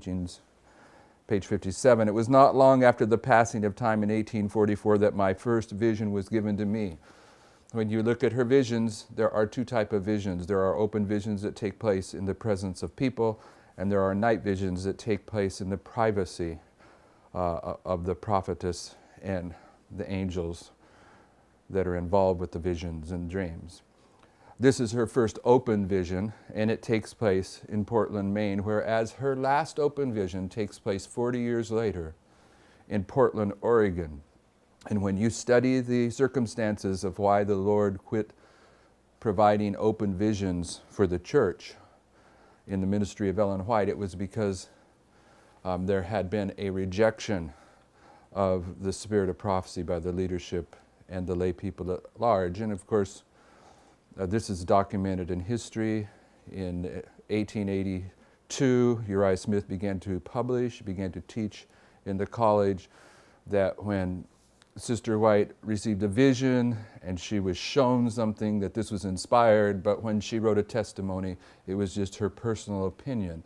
teachings, page 57. It was not long after the passing of time in 1844 that my first vision was given to me. When you look at her visions, there are two types of visions. There are open visions that take place in the presence of people, and there are night visions that take place in the privacy of the prophetess and the angels that are involved with the visions and dreams. This is her first open vision, and it takes place in Portland, Maine, whereas her last open vision takes place 40 years later in Portland, Oregon. And when you study the circumstances of why the Lord quit providing open visions for the church in the ministry of Ellen White, it was because there had been a rejection of the spirit of prophecy by the leadership and the lay people at large. And of course, this is documented in history. In 1882, Uriah Smith began to publish, began to teach in the college, that when Sister White received a vision and she was shown something, that this was inspired, but when she wrote a testimony, it was just her personal opinion.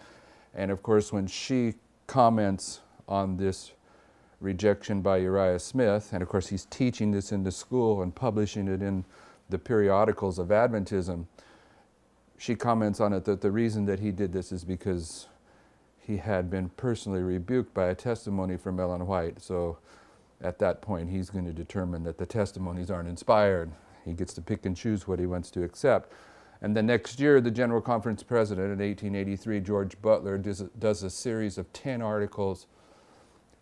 And of course, when she comments on this rejection by Uriah Smith, and of course he's teaching this in the school and publishing it in the periodicals of Adventism, she comments on it that the reason that he did this is because he had been personally rebuked by a testimony from Ellen White. So at that point, he's going to determine that the testimonies aren't inspired. He gets to pick and choose what he wants to accept. And the next year, the General Conference president in 1883, George Butler, does a series of 10 articles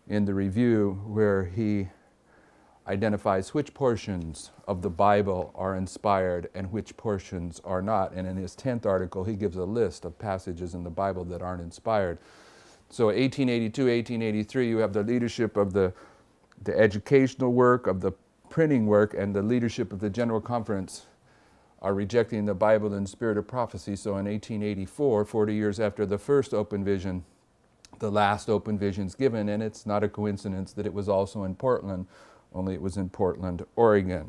in the Review where he identifies which portions of the Bible are inspired and which portions are not. And in his 10th article, he gives a list of passages in the Bible that aren't inspired. So 1882, 1883, you have the leadership of the educational work, of the printing work, and the leadership of the General Conference are rejecting the Bible in spirit of prophecy. So in 1884, 40 years after the first open vision, the last open vision is given, and it's not a coincidence that it was also in Portland, only it was in Portland, Oregon.